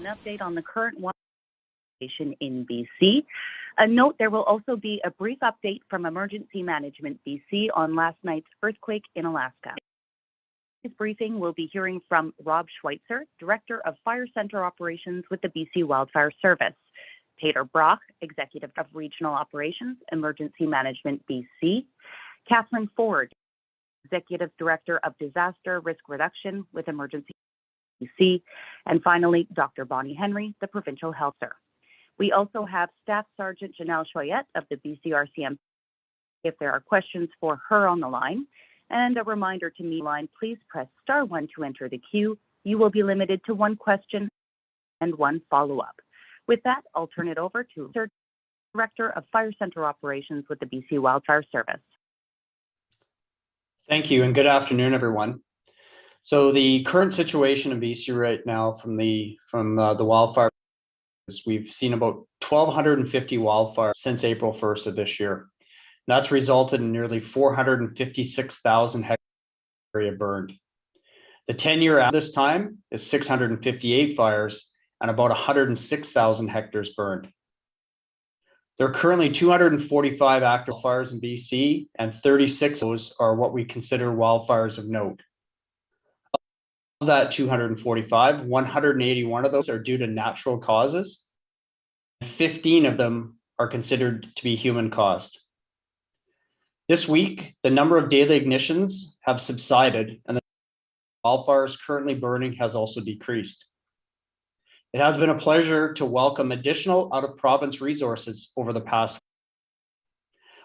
An update on the current situation in BC. A note, there will also be a brief update from Emergency Management BC on last night's earthquake in Alaska. This briefing will be hearing from Rob Schweitzer, Director of Fire Center Operations with the BC Wildfire Service, Tater Brock, Executive of Regional Operations, Emergency Management BC, Catherine Ford, Executive Director of Disaster Risk Reduction with Emergency BC, and finally, Dr. Bonnie Henry, the Provincial Health Officer. We also have Staff Sergeant Janelle Choyette of the BC RCMP if there are questions for her on the line. And a reminder to me line, please press *1 to enter the queue. You will be limited to one question and one follow-up. With that, I'll turn it over to Director of Fire Center Operations with the BC Wildfire Service. Thank you, and good afternoon, everyone. So the current situation in BC right now from the wildfire is we've seen about 1,250 wildfires since April 1st of this year. That's resulted in nearly 456,000 hectares of area burned. The 10-year average this time is 658 fires and about 106,000 hectares burned. There are currently 245 active fires in BC, and 36 of those are what we consider wildfires of note. Of that 245, 181 of those are due to natural causes. 15 of them are considered to be human caused. This week, the number of daily ignitions have subsided, and the wildfires currently burning has also decreased. It has been a pleasure to welcome additional out-of-province resources over the past.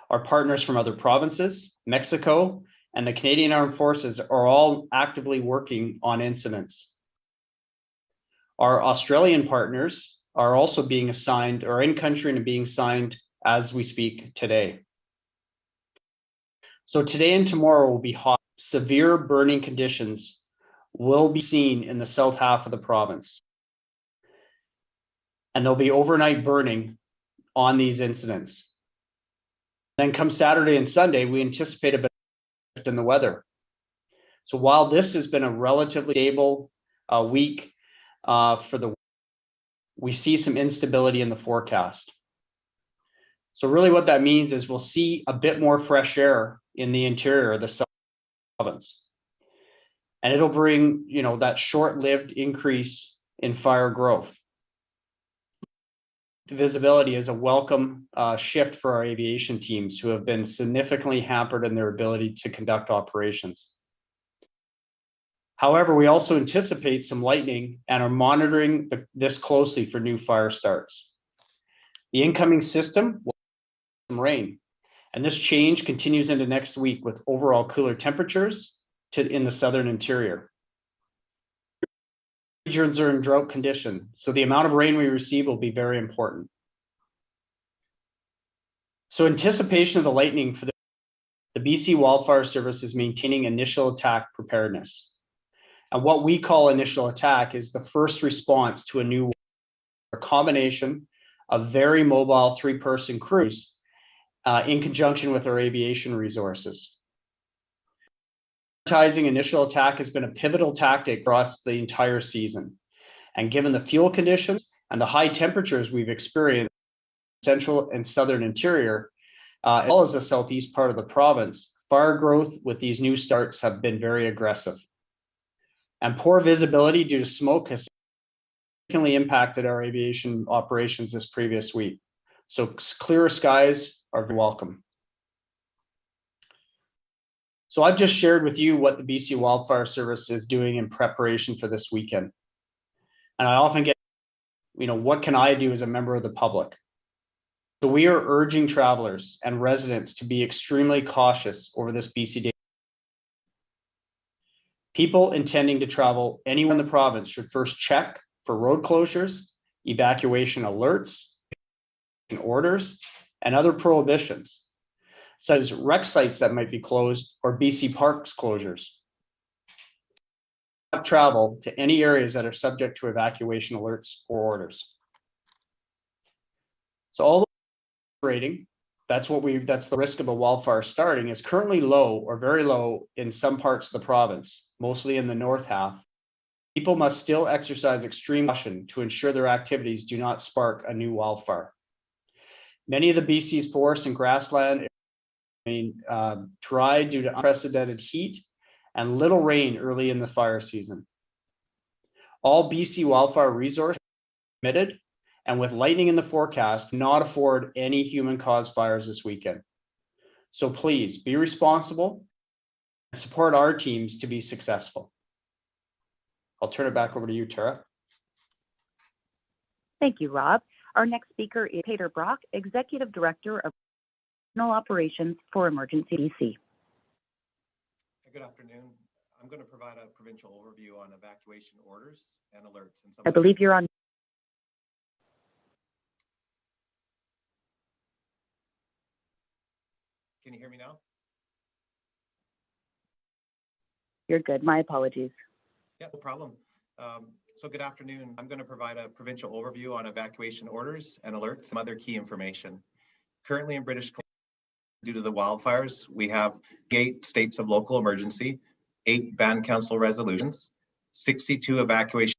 Our partners from other provinces, Mexico, and the Canadian Armed Forces are all actively working on incidents. Our Australian partners are also being assigned or in country and being signed as we speak today. So today and tomorrow will be hot. Severe burning conditions will be seen in the south half of the province. And there'll be overnight burning on these incidents. Then come Saturday and Sunday, we anticipate a bit of shift in the weather. So while this has been a relatively stable week we see some instability in the forecast. So really what that means is we'll see a bit more fresh air in the interior of the south province. And it'll bring, that short-lived increase in fire growth. Visibility is a welcome shift for our aviation teams who have been significantly hampered in their ability to conduct operations. However, we also anticipate some lightning and are monitoring this closely for new fire starts. The incoming system will have some rain, and this change continues into next week with overall cooler temperatures in the southern interior. Regions are in drought condition, so the amount of rain we receive will be very important. So anticipation of the lightning for the BC Wildfire Service is maintaining initial attack preparedness. And what we call initial attack is the first response to a combination of very mobile 3-person crews in conjunction with our aviation resources. Prioritizing initial attack has been a pivotal tactic across the entire season. And given the fuel conditions and the high temperatures we've experienced in the central and southern interior, as well as the southeast part of the province, fire growth with these new starts have been very aggressive. And poor visibility due to smoke has significantly impacted our aviation operations this previous week. So clearer skies are welcome. So I've just shared with you what the BC Wildfire Service is doing in preparation for this weekend. And I often get, what can I do as a member of the public? So we are urging travelers and residents to be extremely cautious over this BC day. People intending to travel anywhere in the province should first check for road closures, evacuation alerts, orders, and other prohibitions, such as rec sites that might be closed or BC parks closures. Not travel to any areas that are subject to evacuation alerts or orders. So all the rating, that's the risk of a wildfire starting, is currently low or very low in some parts of the province, mostly in the north half. People must still exercise extreme caution to ensure their activities do not spark a new wildfire. Many of the BC's forests and grassland remain dry due to unprecedented heat and little rain early in the fire season. All BC wildfire resources are committed, and with lightning in the forecast, not afford any human-caused fires this weekend. So please be responsible and support our teams to be successful. I'll turn it back over to you, Tara. Thank you, Rob. Our next speaker is Peter Brock, Executive Director of Regional Operations for Emergency BC. Good afternoon. I'm going to provide a provincial overview on evacuation orders and alerts. And I believe you're on. Can you hear me now? You're good. My apologies. Yeah, no problem. So good afternoon. I'm going to provide a provincial overview on evacuation orders and alerts, some other key information. Currently in British Columbia, due to the wildfires, we have 8 states of local emergency, 8 band council resolutions, 62 evacuation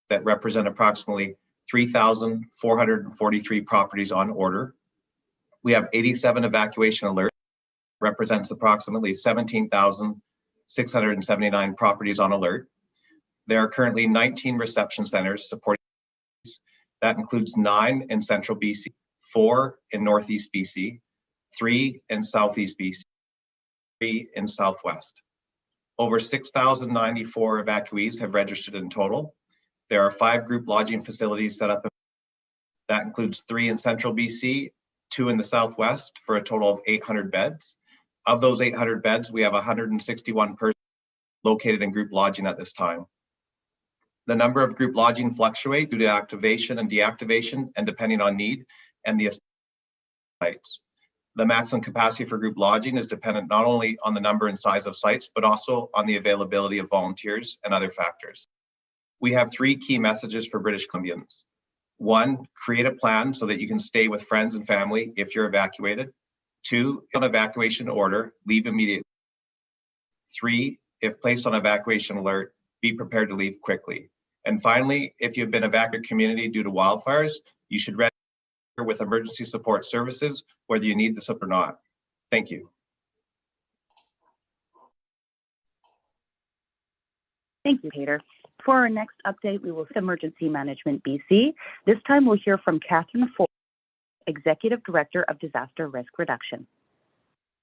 that represent approximately 3,443 properties on order. We have 87 evacuation alerts, represents approximately 17,679 properties on alert. There are currently 19 reception centers supporting. That includes 9 in central BC, 4 in northeast BC, 3 in southeast BC, 3 in southwest. Over 6,094 evacuees have registered in total. There are 5 group lodging facilities set up. That includes 3 in central BC, 2 in the southwest, for a total of 800 beds. Of those 800 beds, we have 161 persons located in group lodging at this time. The number of group lodging fluctuates due to activation and deactivation and depending on need and the sites. The maximum capacity for group lodging is dependent not only on the number and size of sites, but also on the availability of volunteers and other factors. We have 3 key messages for British Columbians. 1, create a plan so that you can stay with friends and family if you're evacuated. 2, on evacuation order, leave immediately. 3, if placed on evacuation alert, be prepared to leave quickly. And finally, if you've been evacuated community due to wildfires, you should register with emergency support services, whether you need the support or not. Thank you. Thank you, Peter. For our next update, we will see Emergency Management BC. This time we'll hear from Catherine Ford, Executive Director of Disaster Risk Reduction.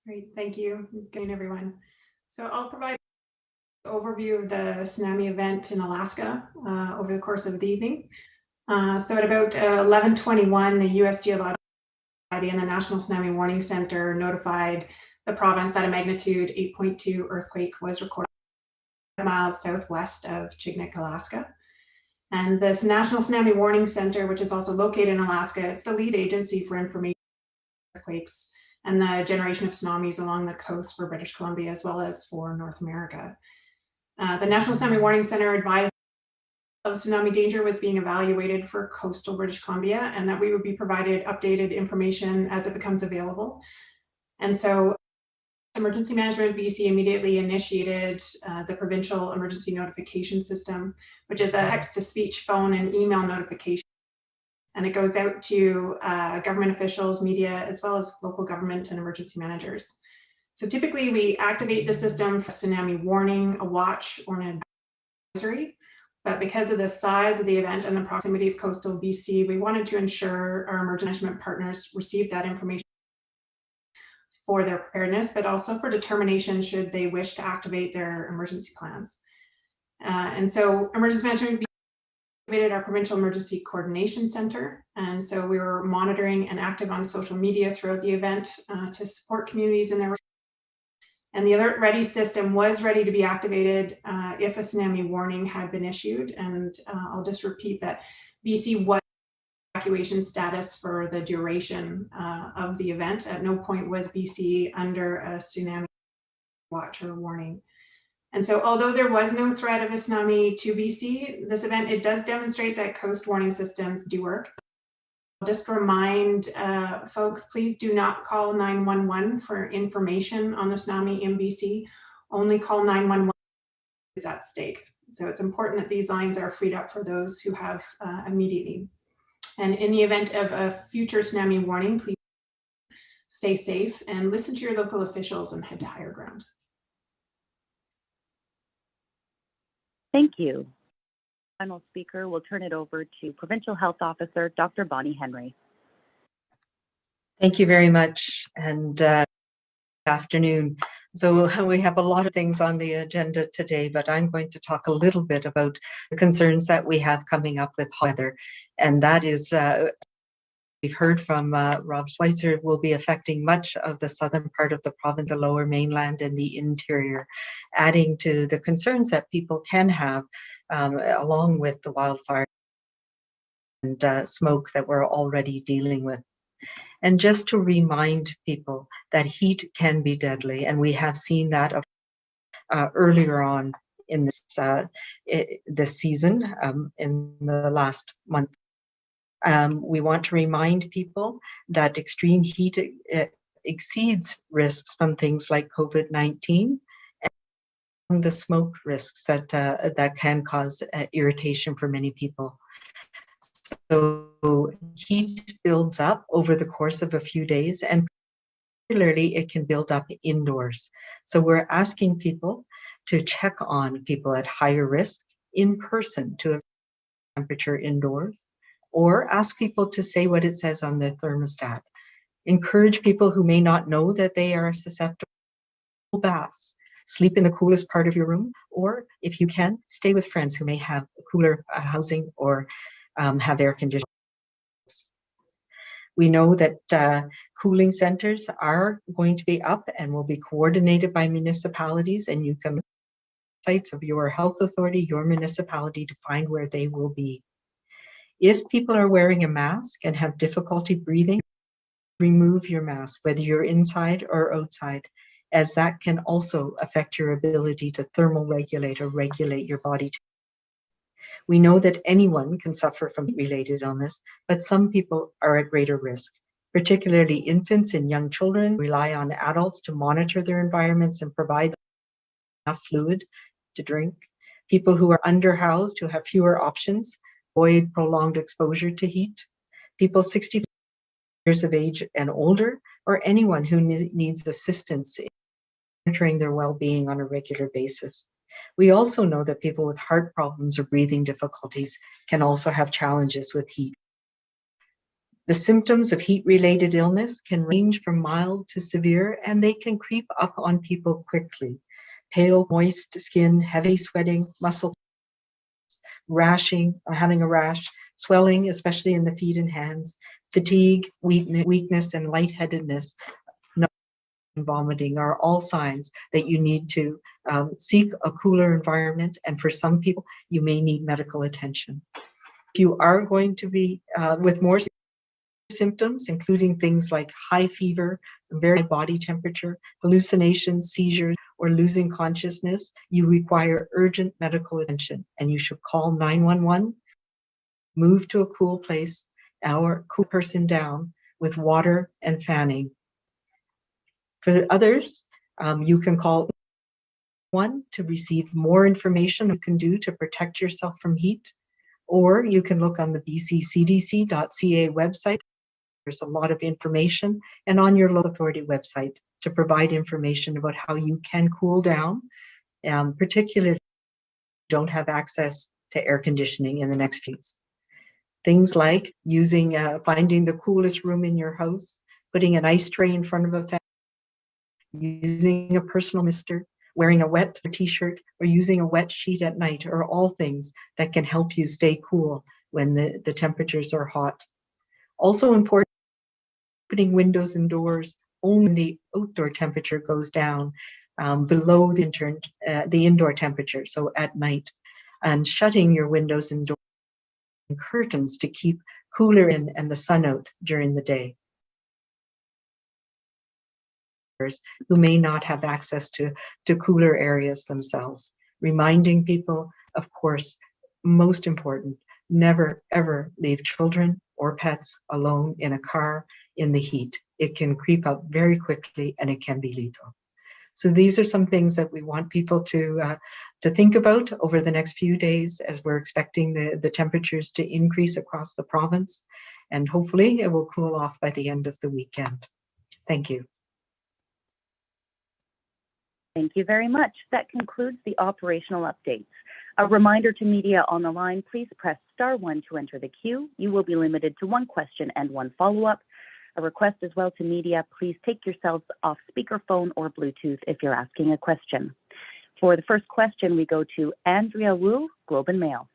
Great, thank you. Good evening, everyone. So I'll provide an overview of the tsunami event in Alaska over the course of the evening. So at about 11:21, the U.S. Geological Society and the National Tsunami Warning Center notified the province that a magnitude 8.2 earthquake was recorded miles southwest of Chignik, Alaska. And this National Tsunami Warning Center, which is also located in Alaska, it's the lead agency for information on earthquakes and the generation of tsunamis along the coast for British Columbia, as well as for North America. The National Tsunami Warning Center advised of tsunami danger was being evaluated for coastal British Columbia, and that we would be provided updated information as it becomes available. And so Emergency Management BC immediately initiated the provincial emergency notification system, which is a text-to-speech, phone, and email notification. And it goes out to government officials, media, as well as local government and emergency managers. So typically we activate the system for tsunami warning, a watch, or an advisory. But because of the size of the event and the proximity of coastal BC, we wanted to ensure our emergency management partners received that information for their preparedness, but also for determination should they wish to activate their emergency plans. And so Emergency Management activated our Provincial Emergency Coordination Center. And so we were monitoring and active on social media throughout the event to support communities in their. And the Alert Ready system was ready to be activated if a tsunami warning had been issued. And I'll just repeat that BC was evacuation status for the duration of the event. At no point was BC under a tsunami watch or warning. And so although there was no threat of a tsunami to BC, this event, it does demonstrate that coast warning systems do work. I'll just remind folks, please do not call 911 for information on the tsunami in BC. Only call 911 is at stake. So it's important that these lines are freed up for those who have immediate need. And in the event of a future tsunami warning, please stay safe and listen to your local officials and head to higher ground. Thank you. Final speaker, we'll turn it over to Provincial Health Officer, Dr. Bonnie Henry. Thank you very much, and good afternoon. So we have a lot of things on the agenda today, but I'm going to talk a little bit about the concerns that we have coming up with weather, and that is, we've heard from Rob Schweitzer, will be affecting much of the southern part of the province, the lower mainland and the interior, adding to the concerns that people can have along with the wildfire and smoke that we're already dealing with. And just to remind people that heat can be deadly, and we have seen that earlier on in this season, in the last month. We want to remind people that extreme heat exceeds risks from things like COVID-19 and the smoke risks that can cause irritation for many people. So heat builds up over the course of a few days, and particularly it can build up indoors. So we're asking people to check on people at higher risk in person to have temperature indoors, or ask people to say what it says on their thermostat. Encourage people who may not know that they are susceptible to baths. Sleep in the coolest part of your room, or if you can, stay with friends who may have cooler housing or have air conditioning. We know that cooling centers are going to be up and will be coordinated by municipalities, and you can sites of your health authority, your municipality, to find where they will be. If people are wearing a mask and have difficulty breathing, remove your mask, whether you're inside or outside, as that can also affect your ability to thermoregulate or regulate your body. We know that anyone can suffer from heat-related illness, but some people are at greater risk, particularly infants and young children rely on adults to monitor their environments and provide enough fluid to drink. People who are underhoused, who have fewer options, avoid prolonged exposure to heat. People 65 years of age and older, or anyone who needs assistance in monitoring their well-being on a regular basis. We also know that people with heart problems or breathing difficulties can also have challenges with heat. The symptoms of heat-related illness can range from mild to severe, and they can creep up on people quickly. Pale, moist skin, heavy sweating, muscle rashing, having a rash, swelling, especially in the feet and hands, fatigue, weakness, and lightheadedness, and vomiting are all signs that you need to seek a cooler environment, and for some people, you may need medical attention. If you are going to be with more symptoms, including things like high fever, very high body temperature, hallucinations, seizures, or losing consciousness, you require urgent medical attention, and you should call 911, move to a cool place, or cool person down with water and fanning. For others, you can call 1 to receive more information you can do to protect yourself from heat, or you can look on the bccdc.ca website. There's a lot of information, and on your local authority website to provide information about how you can cool down, particularly if you don't have access to air conditioning in the next few weeks. Things like using, finding the coolest room in your house, putting an ice tray in front of a fan, using a personal mister, wearing a wet t-shirt, or using a wet sheet at night are all things that can help you stay cool when the temperatures are hot. Also important, opening windows and doors only when the outdoor temperature goes down below the indoor temperature, so at night, and shutting your windows and doors and curtains to keep cooler in and the sun out during the day. Who may not have access to cooler areas themselves. Reminding people, of course, most important, never ever leave children or pets alone in a car in the heat. It can creep up very quickly and it can be lethal. So these are some things that we want people to think about over the next few days, as we're expecting the temperatures to increase across the province, and hopefully it will cool off by the end of the weekend. Thank you. Thank you very much. That concludes the operational updates. A reminder to media on the line, please press *1 to enter the queue. You will be limited to one question and one follow-up. A request as well to media, please take yourselves off speakerphone or Bluetooth if you're asking a question. For the first question, we go to Andrea Wu, Globe and Mail.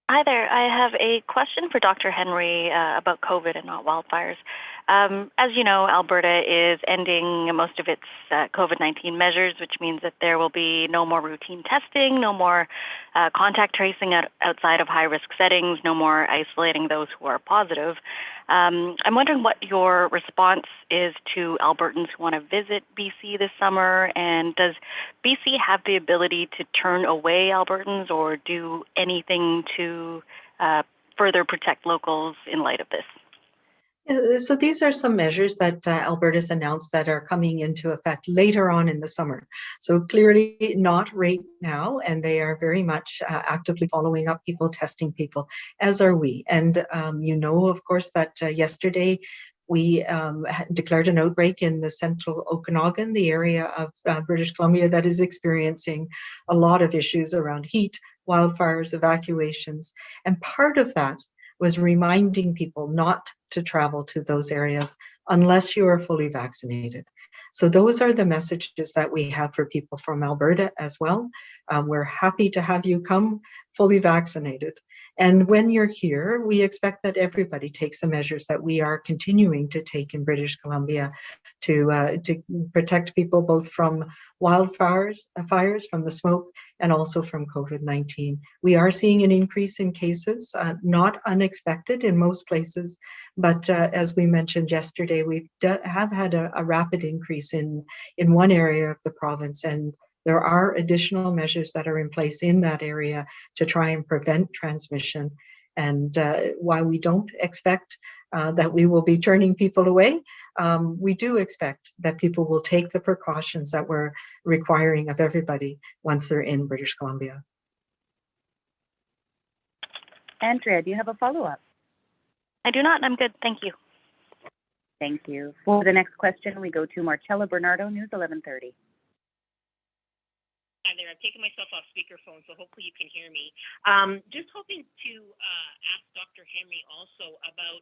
Hi there. I have a question for Dr. Henry about COVID and not wildfires. As you know, Alberta is ending most of its COVID-19 measures, which means that there will be no more routine testing, no more contact tracing outside of high-risk settings, no more isolating those who are positive. I'm wondering what your response is to Albertans who want to visit BC this summer, and does BC have the ability to turn away Albertans or do anything to further protect locals in light of this? So these are some measures that Alberta's announced that are coming into effect later on in the summer. So clearly not right now, and they are very much actively following up people, testing people, as are we. And you know, of course, that yesterday we declared an outbreak in the central Okanagan, the area of British Columbia that is experiencing a lot of issues around heat, wildfires, evacuations. And part of that was reminding people not to travel to those areas unless you are fully vaccinated. So those are the messages that we have for people from Alberta as well. We're happy to have you come fully vaccinated. And when you're here, we expect that everybody takes the measures that we are continuing to take in British Columbia to protect people both from wildfires, fires, from the smoke, and also from COVID-19. We are seeing an increase in cases, not unexpected in most places, but as we mentioned yesterday, we have had a rapid increase in one area of the province, and there are additional measures that are in place in that area to try and prevent transmission. And while we don't expect that we will be turning people away, we do expect that people will take the precautions that we're requiring of everybody once they're in British Columbia. Andrea, do you have a follow-up? I do not. I'm good. Thank you. Thank you. For the next question, we go to Marcella Bernardo, News 1130. Hi there. I've taken myself off speakerphone, so hopefully you can hear me. Just hoping to ask Dr. Henry also about,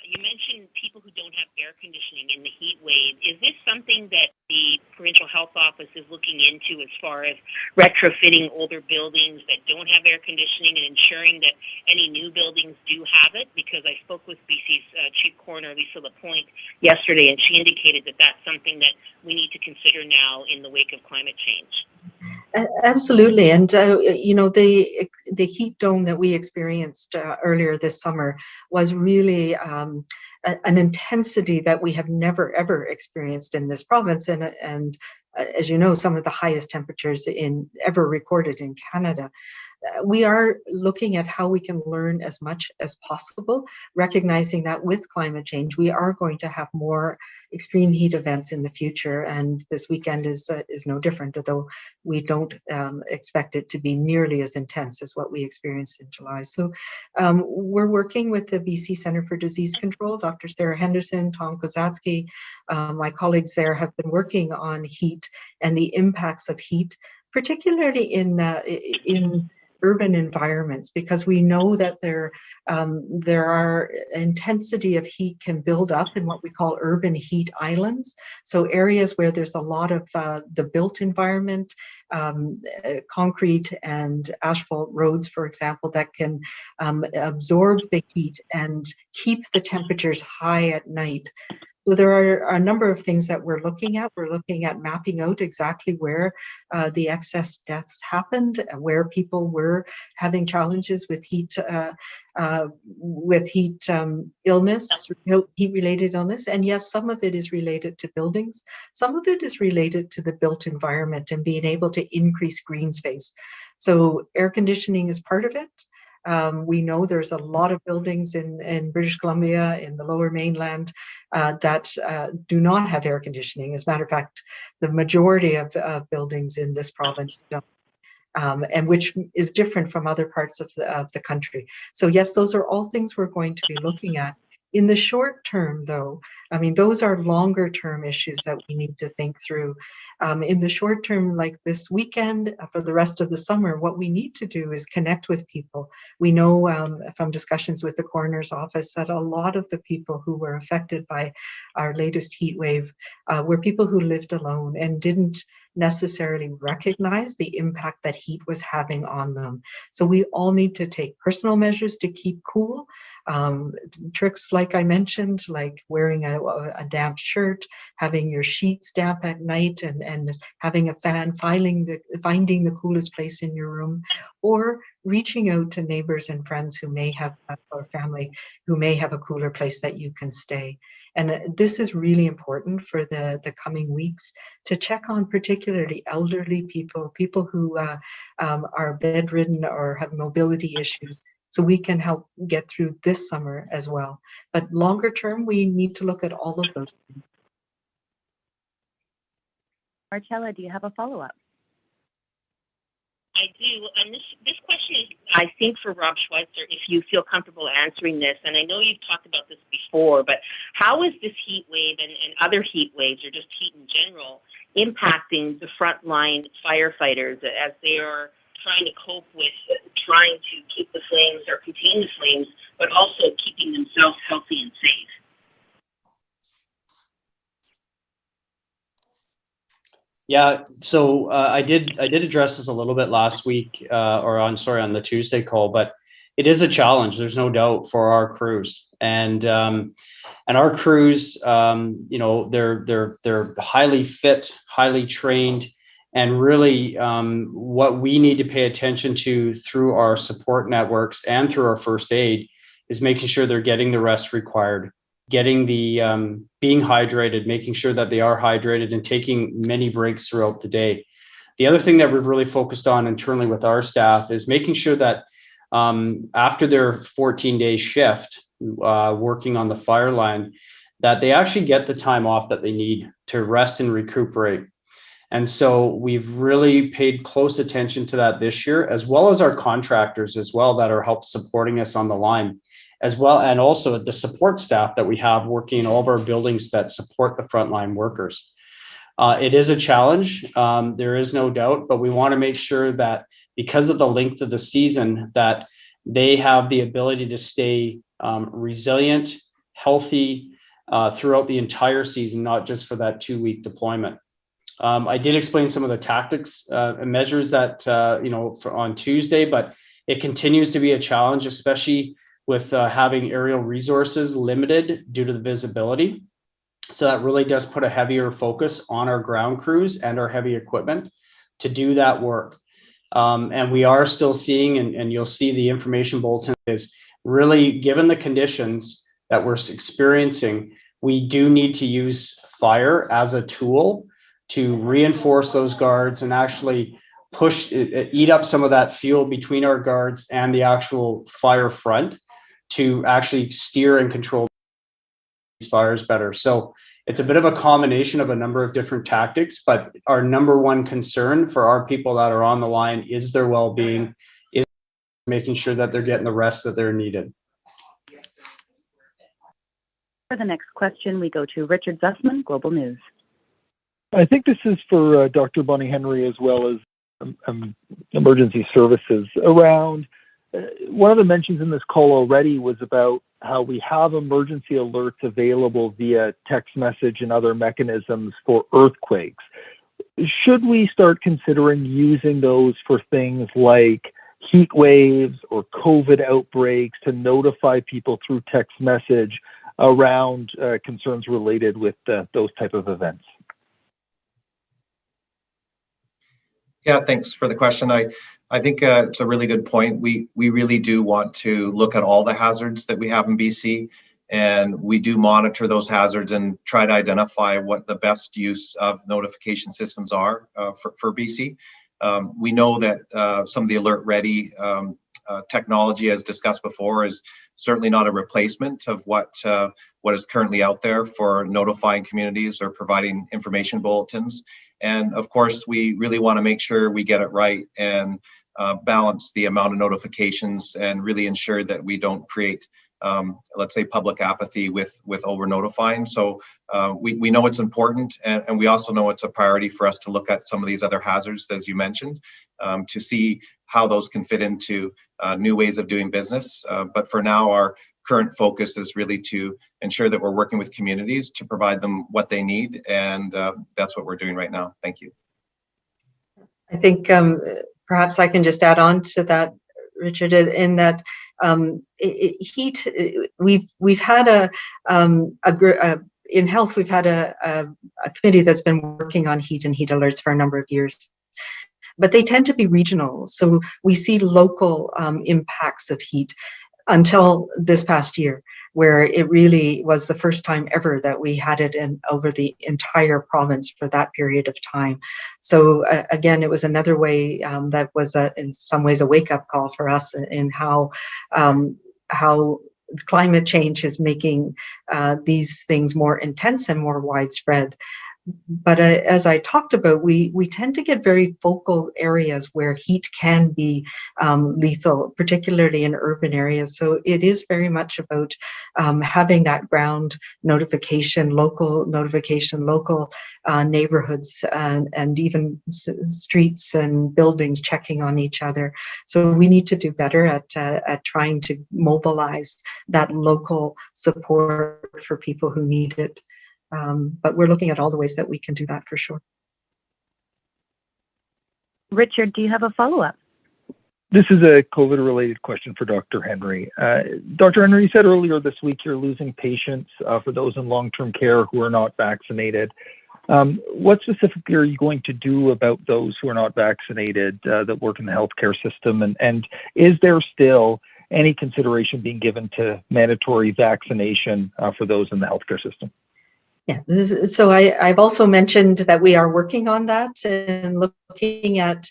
you mentioned people who don't have air conditioning in the heat wave. Is this something that the Provincial Health Office is looking into as far as retrofitting older buildings that don't have air conditioning and ensuring that any new buildings do have it? Because I spoke with BC's Chief Coroner, Lisa Lapointe, yesterday, and she indicated that that's something that we need to consider now in the wake of climate change. Absolutely, and you know, the heat dome that we experienced earlier this summer was really an intensity that we have never ever experienced in this province, and as you know, some of the highest temperatures ever recorded in Canada. We are looking at how we can learn as much as possible, recognizing that with climate change, we are going to have more extreme heat events in the future, and this weekend is no different, although we don't expect it to be nearly as intense as what we experienced in July. So we're working with the BC Centre for Disease Control, Dr. Sarah Henderson, Tom Kozatsky. My colleagues there have been working on heat and the impacts of heat, particularly in urban environments, because we know that there are intensity of heat can build up in what we call urban heat islands. So areas where there's a lot of the built environment, concrete and asphalt roads, for example, that can absorb the heat and keep the temperatures high at night. So there are a number of things that we're looking at. We're looking at mapping out exactly where the excess deaths happened, where people were having challenges with heat illness, heat-related illness. And yes, some of it is related to buildings. Some of it is related to the built environment and being able to increase green space. So air conditioning is part of it. We know there's a lot of buildings in British Columbia, in the Lower Mainland, that do not have air conditioning. As a matter of fact, the majority of buildings in this province don't. And which is different from other parts of the country. So yes, those are all things we're going to be looking at. In the short term, though, I mean, those are longer term issues that we need to think through. In the short term, like this weekend, for the rest of the summer, what we need to do is connect with people. We know from discussions with the coroner's office that a lot of the people who were affected by our latest heat wave were people who lived alone and didn't necessarily recognize the impact that heat was having on them. So we all need to take personal measures to keep cool. Tricks like I mentioned, like wearing a damp shirt, having your sheets damp at night, and having a fan, finding the coolest place in your room, or reaching out to neighbors and friends who may have, or family who may have a cooler place that you can stay. And this is really important for the coming weeks, to check on particularly elderly people, people who are bedridden or have mobility issues, so we can help get through this summer as well. But longer term, we need to look at all of those things. Marcella, do you have a follow-up? I do, and this question is, I think, for Rob Schweitzer, if you feel comfortable answering this, and I know you've talked about this before, but how is this heat wave and other heat waves, or just heat in general, impacting the frontline firefighters as they are trying to cope with trying to keep the flames or contain the flames, but also keeping themselves healthy and safe? Yeah, so I did address this a little bit last week, on the Tuesday call, but it is a challenge. There's no doubt for our crews, and our crews, they're highly fit, highly trained, and really what we need to pay attention to through our support networks and through our first aid is making sure they're getting the rest required, getting the being hydrated, making sure that they are hydrated, and taking many breaks throughout the day. The other thing that we've really focused on internally with our staff is making sure that after their 14-day shift working on the fire line, that they actually get the time off that they need to rest and recuperate. And so we've really paid close attention to that this year, as well as our contractors as well that are help supporting us on the line, as well, and also the support staff that we have working in all of our buildings that support the frontline workers. It is a challenge, there is no doubt, but we want to make sure that because of the length of the season, that they have the ability to stay resilient, healthy throughout the entire season, not just for that 2-week deployment. I did explain some of the tactics and measures that, on Tuesday, but it continues to be a challenge, especially with having aerial resources limited due to the visibility. So that really does put a heavier focus on our ground crews and our heavy equipment to do that work. And we are still seeing, and you'll see the information bulletin is really, given the conditions that we're experiencing, we do need to use fire as a tool to reinforce those guards and actually eat up some of that fuel between our guards and the actual fire front to actually steer and control these fires better. So it's a bit of a combination of a number of different tactics, but our number one concern for our people that are on the line is their well-being, is making sure that they're getting the rest that they're needed. For the next question, we go to Richard Zussman, Global News. I think this is for Dr. Bonnie Henry as well as emergency services. Around one of the mentions in this call already was about how we have emergency alerts available via text message and other mechanisms for earthquakes. Should we start considering using those for things like heat waves or COVID outbreaks to notify people through text message around concerns related with those type of events? Yeah, thanks for the question. I think it's a really good point. We really do want to look at all the hazards that we have in BC, and we do monitor those hazards and try to identify what the best use of notification systems are for BC. We know that some of the alert ready technology, as discussed before, is certainly not a replacement of what is currently out there for notifying communities or providing information bulletins. And of course, we really want to make sure we get it right and balance the amount of notifications and really ensure that we don't create let's say public apathy with over notifying. So we know it's important, and we also know it's a priority for us to look at some of these other hazards, as you mentioned, to see how those can fit into new ways of doing business. But for now, our current focus is really to ensure that we're working with communities to provide them what they need, and that's what we're doing right now. Thank you. I think perhaps I can just add on to that, Richard, in that heat. We've had in health, we've had a committee that's been working on heat and heat alerts for a number of years, but they tend to be regional. So we see local impacts of heat until this past year, where it really was the first time ever that we had it in over the entire province for that period of time. So again, it was another way that was in some ways a wake-up call for us in how climate change is making these things more intense and more widespread. But as I talked about, we tend to get very focal areas where heat can be lethal, particularly in urban areas. So it is very much about having that ground notification, local neighborhoods, and even streets and buildings checking on each other. So we need to do better at trying to mobilize that local support for people who need it. But we're looking at all the ways that we can do that for sure. Richard, do you have a follow-up? This is a COVID-related question for Dr. Henry. Dr. Henry, you said earlier this week you're losing patients for those in long-term care who are not vaccinated. What specifically are you going to do about those who are not vaccinated that work in the healthcare system? And is there still any consideration being given to mandatory vaccination for those in the healthcare system? Yeah, so I've also mentioned that we are working on that and looking at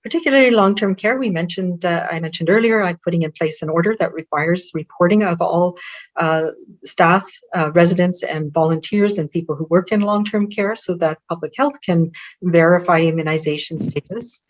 particularly long-term care. I mentioned earlier, I'm putting in place an order that requires reporting of all staff, residents, and volunteers and people who work in long-term care so that public health can verify immunization status.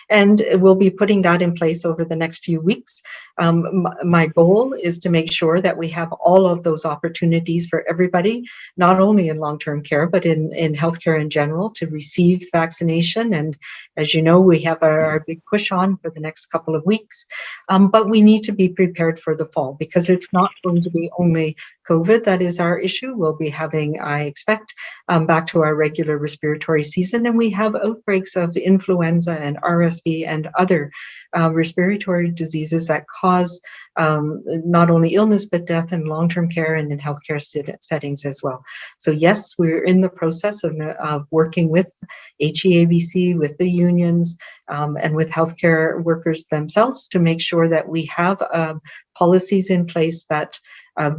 And we'll be putting that in place over the next few weeks. My goal is to make sure that we have all of those opportunities for everybody, not only in long-term care, but in healthcare in general, to receive vaccination. And as you know, we have our big push on for the next couple of weeks. But we need to be prepared for the fall, because it's not going to be only COVID that is our issue. We'll be having, I expect, back to our regular respiratory season, and we have outbreaks of influenza and RSV and other respiratory diseases that cause not only illness but death in long-term care and in healthcare settings as well. So yes, we're in the process of working with HEABC, with the unions, and with healthcare workers themselves to make sure that we have policies in place that that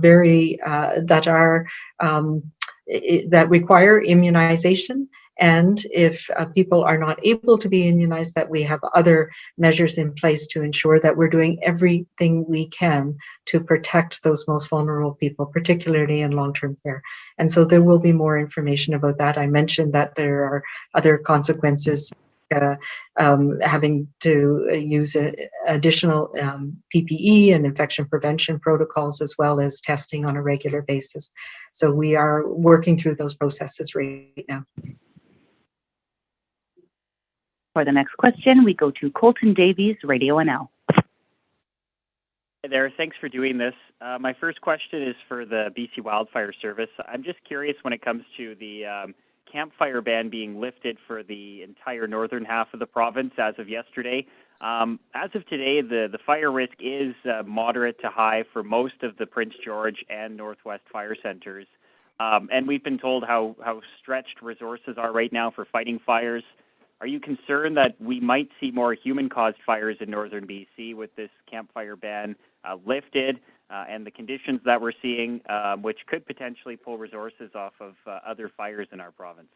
require immunization. And if people are not able to be immunized, that we have other measures in place to ensure that we're doing everything we can to protect those most vulnerable people, particularly in long-term care. And so there will be more information about that. I mentioned that there are other consequences, having to use additional PPE and infection prevention protocols, as well as testing on a regular basis. So we are working through those processes right now. For the next question, we go to Colton Davies, Radio NL. Hey there, thanks for doing this. My first question is for the BC Wildfire Service. I'm just curious when it comes to the campfire ban being lifted for the entire northern half of the province as of yesterday. As of today, the fire risk is moderate to high for most of the Prince George and Northwest fire centers. And we've been told how stretched resources are right now for fighting fires. Are you concerned that we might see more human-caused fires in northern BC with this campfire ban lifted and the conditions that we're seeing, which could potentially pull resources off of other fires in our province?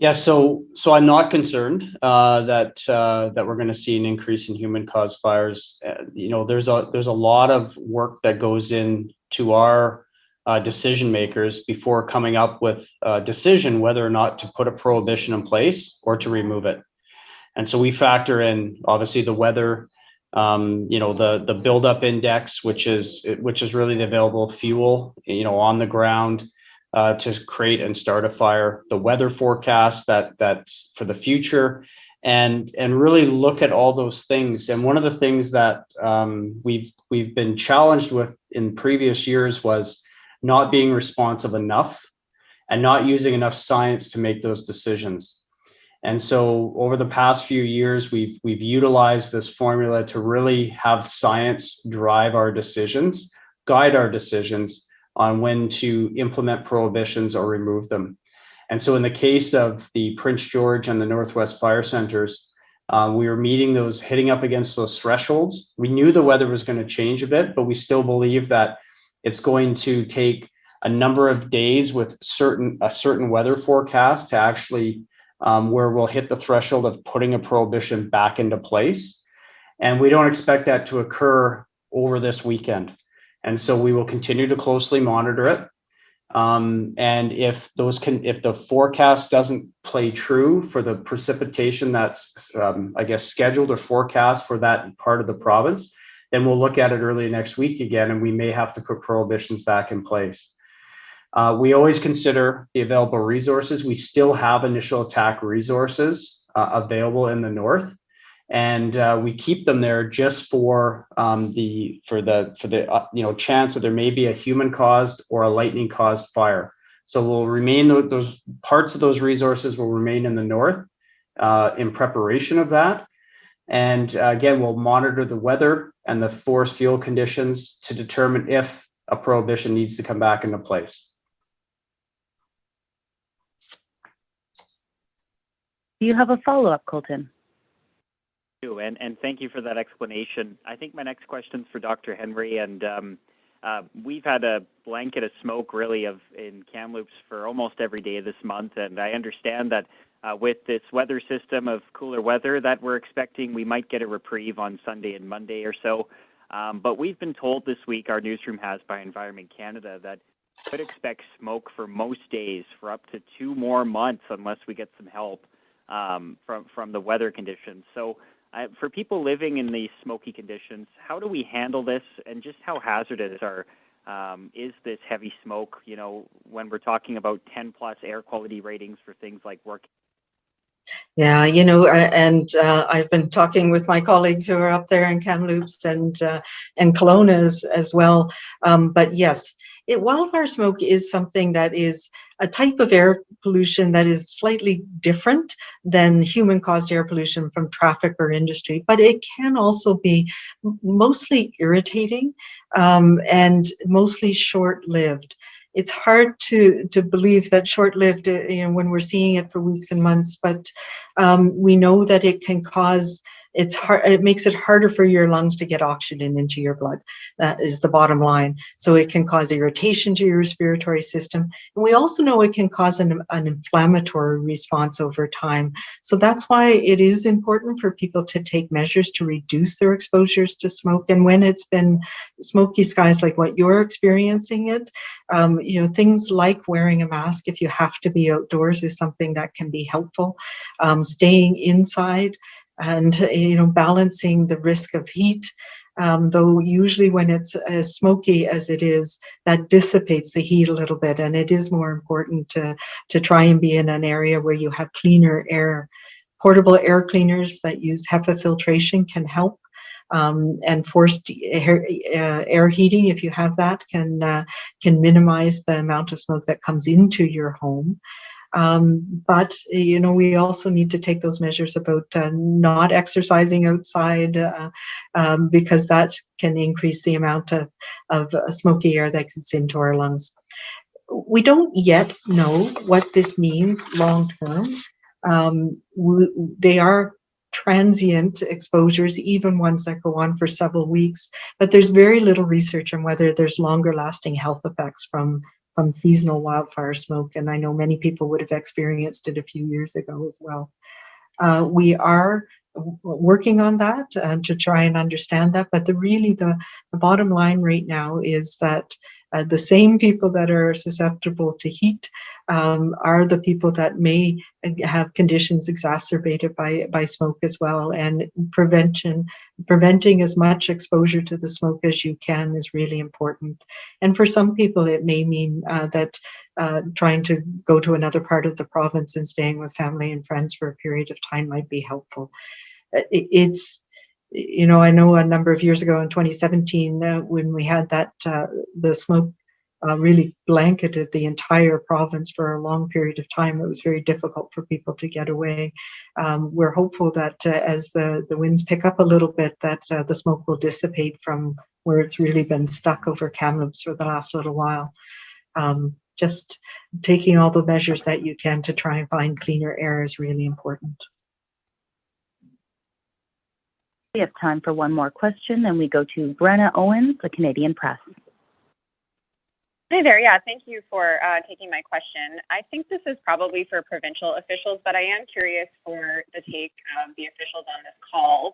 Yeah, so I'm not concerned that we're going to see an increase in human-caused fires. There's a lot of work that goes into our decision makers before coming up with a decision whether or not to put a prohibition in place or to remove it. And so we factor in obviously the weather, the buildup index, which is really the available fuel, on the ground. To create and start a fire, the weather forecast that's for the future, and really look at all those things. And one of the things that we've been challenged with in previous years was not being responsive enough and not using enough science to make those decisions. And so over the past few years, we've utilized this formula to really have science drive our decisions, guide our decisions on when to implement prohibitions or remove them. And so in the case of the Prince George and the Northwest Fire Centers, we were hitting up against those thresholds. We knew the weather was going to change a bit, but we still believe that it's going to take a number of days with a certain weather forecast to actually where we'll hit the threshold of putting a prohibition back into place. And we don't expect that to occur over this weekend. And so we will continue to closely monitor it. And if the forecast doesn't play true for the precipitation that's, scheduled or forecast for that part of the province, then we'll look at it early next week again, and we may have to put prohibitions back in place. We always consider the available resources. We still have initial attack resources available in the north. And we keep them there just for the chance that there may be a human-caused or a lightning-caused fire. So we'll remain those parts of those resources will remain in the north in preparation of that. And again, we'll monitor the weather and the forest fuel conditions to determine if a prohibition needs to come back into place. Do you have a follow-up, Colton? And thank you for that explanation. I think my next question is for Dr. Henry, and we've had a blanket of smoke really in Kamloops for almost every day of this month, and I understand that with this weather system of cooler weather that we're expecting, we might get a reprieve on Sunday and Monday or so. But we've been told this week, our newsroom has by Environment Canada, that we could expect smoke for most days for up to 2 more months unless we get some help from the weather conditions. So for people living in these smoky conditions, how do we handle this, and just how hazardous is this heavy smoke, when we're talking about 10+ air quality ratings for things like work? Yeah, and I've been talking with my colleagues who are up there in Kamloops and Kelowna as well. But yes, wildfire smoke is something that is a type of air pollution that is slightly different than human-caused air pollution from traffic or industry, but it can also be mostly irritating and mostly short-lived. It's hard to believe that short-lived, when we're seeing it for weeks and months, but we know that it can cause, it makes it harder for your lungs to get oxygen into your blood. That is the bottom line. So it can cause irritation to your respiratory system. And we also know it can cause an inflammatory response over time. So that's why it is important for people to take measures to reduce their exposures to smoke. And when it's been smoky skies like what you're experiencing things like wearing a mask if you have to be outdoors is something that can be helpful. Staying inside and balancing the risk of heat, though usually when it's as smoky as it is, that dissipates the heat a little bit, and it is more important to try and be in an area where you have cleaner air. Portable air cleaners that use HEPA filtration can help. And forced air heating, if you have that, can minimize the amount of smoke that comes into your home. But we also need to take those measures about not exercising outside because that can increase the amount of smoky air that gets into our lungs. We don't yet know what this means long term. They are transient exposures, even ones that go on for several weeks, but there's very little research on whether there's longer lasting health effects from from seasonal wildfire smoke, and I know many people would have experienced it a few years ago as well. We are working on that to try and understand that, but the bottom line right now is that the same people that are susceptible to heat are the people that may have conditions exacerbated by smoke as well, and preventing as much exposure to the smoke as you can is really important. And for some people it may mean that trying to go to another part of the province and staying with family and friends for a period of time might be helpful. It's, you know, I know a number of years ago in 2017 when we had that the smoke really blanketed the entire province for a long period of time. It was very difficult for people to get away. We're hopeful that as the winds pick up a little bit, that the smoke will dissipate from where it's really been stuck over Kamloops for the last little while. Just taking all the measures that you can to try and find cleaner air is really important. We have time for one more question, then we go to Brenna Owens, the Canadian Press. Hi there. Yeah, thank you for taking my question. I think this is probably for provincial officials, but I am curious for the take of the officials on this call.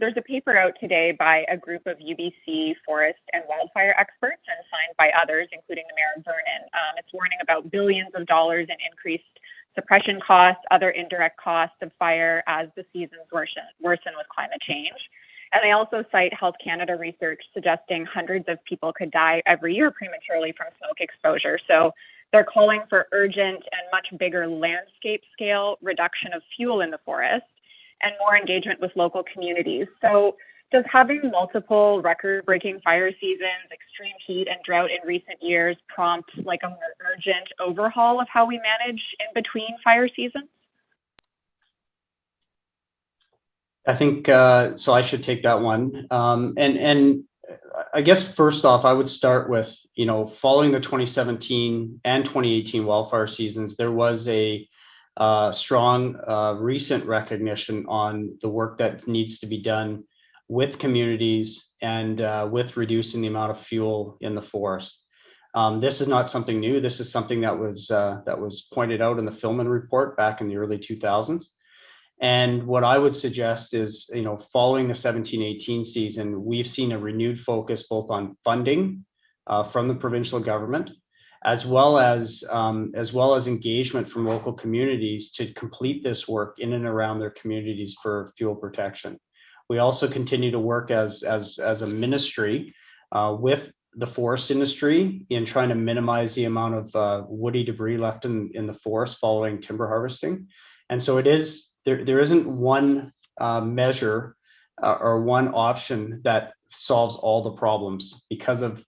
There's a paper out today by a group of UBC forest and wildfire experts and signed by others, including the Mayor of Vernon. It's warning about billions of dollars in increased suppression costs, other indirect costs of fire as the seasons worsen with climate change. And they also cite Health Canada research suggesting hundreds of people could die every year prematurely from smoke exposure. So they're calling for urgent and much bigger landscape scale reduction of fuel in the forest and more engagement with local communities. So does having multiple record-breaking fire seasons, extreme heat and drought in recent years prompt like a more urgent overhaul of how we manage in between fire seasons? I think so. I should take that one. And I guess first off, I would start with, you know, following the 2017 and 2018 wildfire seasons, there was a strong recent recognition on the work that needs to be done with communities and with reducing the amount of fuel in the forest. This is not something new. This is something that was pointed out in the Filman report back in the early 2000s. And what I would suggest is, you know, following the 17-18 season, we've seen a renewed focus both on funding from the provincial government, as well as engagement from local communities to complete this work in and around their communities for fuel protection. We also continue to work as a ministry with the forest industry in trying to minimize the amount of woody debris left in the forest following timber harvesting. And so it is, there isn't one measure or one option that solves all the problems, because of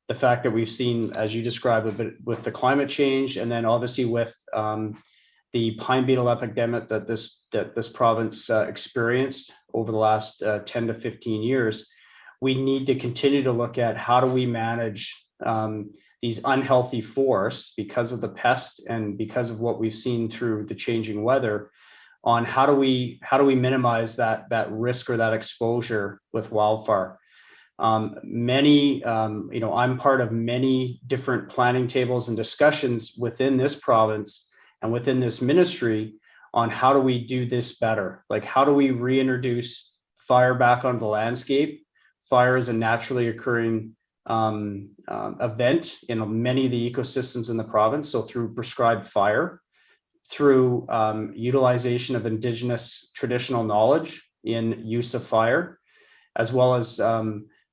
the fact that we've seen, as you described, a bit with the climate change, and then obviously with the pine beetle epidemic that this province experienced over the last 10 to 15 years. We need to continue to look at how do we manage these unhealthy forests because of the pest and because of what we've seen through the changing weather, on how do we minimize that risk or that exposure with wildfire. You know, I'm part of many different planning tables and discussions within this province and within this ministry on how do we do this better? Like, how do we reintroduce fire back onto the landscape? Fire is a naturally occurring event in many of the ecosystems in the province. So through prescribed fire, through utilization of Indigenous traditional knowledge in use of fire, as well as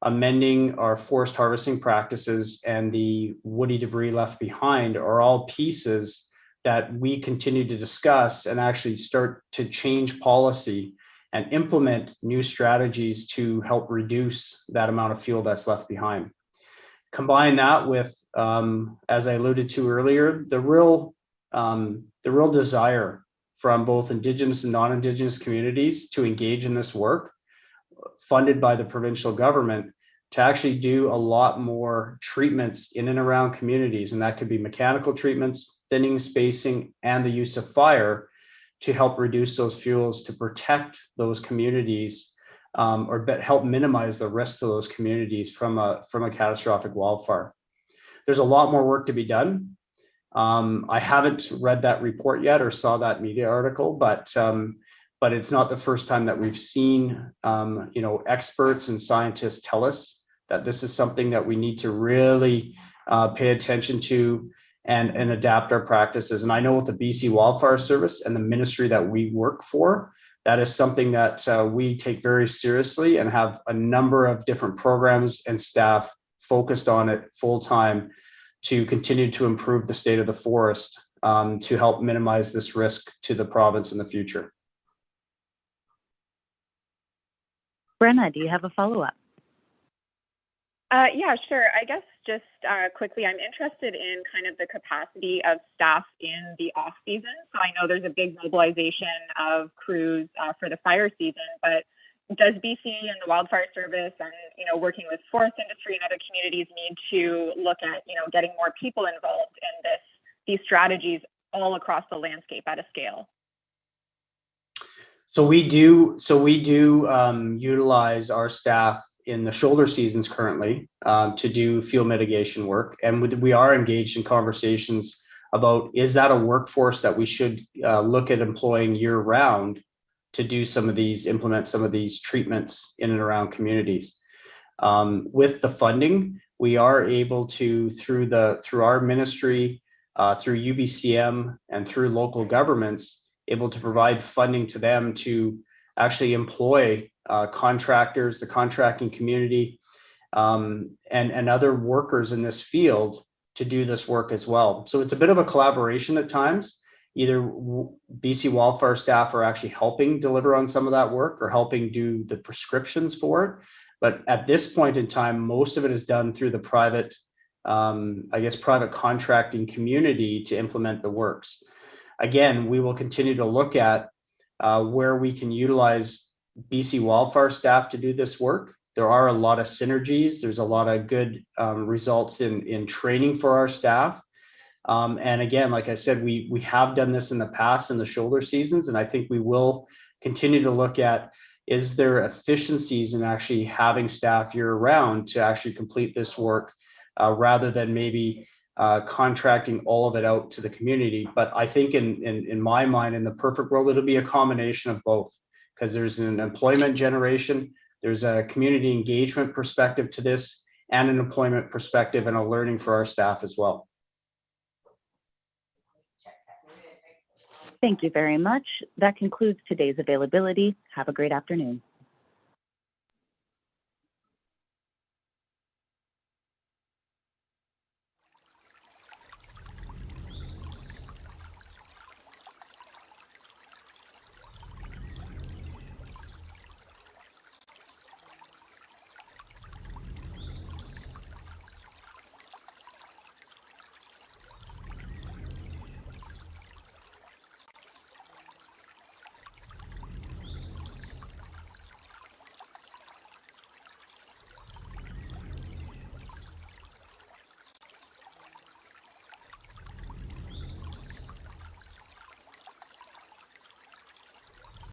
amending our forest harvesting practices and the woody debris left behind, are all pieces that we continue to discuss and actually start to change policy and implement new strategies to help reduce that amount of fuel that's left behind. Combine that with, as I alluded to earlier, the real desire from both Indigenous and non-Indigenous communities to engage in this work, funded by the provincial government, to actually do a lot more treatments in and around communities. And that could be mechanical treatments, thinning, spacing, and the use of fire to help reduce those fuels, to protect those communities, or help minimize the risk to those communities from a catastrophic wildfire. there's a lot more work to be done. I haven't read that report yet or saw that media article, but it's not the first time that we've seen, experts and scientists tell us that this is something that we need to really pay attention to and adapt our practices. And I know with the BC Wildfire Service and the ministry that we work for, that is something that we take very seriously and have a number of different programs and staff focused on it full time to continue to improve the state of the forest to help minimize this risk to the province in the future. Brenna, do you have a follow-up? Yeah, sure. I guess just quickly, I'm interested in kind of the capacity of staff in the off season. So I know there's a big mobilization of crews for the fire season, but does BC and the Wildfire Service and, working with forest industry and other communities need to look at, getting more people involved in these strategies all across the landscape at a scale? So we do utilize our staff in the shoulder seasons currently to do field mitigation work. And we are engaged in conversations about, is that a workforce that we should look at employing year round to do implement some of these treatments in and around communities. With the funding, we are able to, through our ministry, through UBCM and through local governments, able to provide funding to them to actually employ contractors, the contracting community, and other workers in this field to do this work as well. So it's a bit of a collaboration at times. Either BC Wildfire staff are actually helping deliver on some of that work or helping do the prescriptions for it. But at this point in time, most of it is done through the private contracting community to implement the works. Again, we will continue to look at where we can utilize BC Wildfire staff to do this work. There are a lot of synergies. There's a lot of good results in training for our staff. And again, like I said, we have done this in the past in the shoulder seasons, and I think we will continue to look at, is there efficiencies in actually having staff year round to actually complete this work rather than maybe contracting all of it out to the community. But I think in my mind, in the perfect world, it'll be a combination of both, because there's an employment generation, there's a community engagement perspective to this, and an employment perspective and a learning for our staff as well. Thank you very much. That concludes today's availability. Have a great afternoon.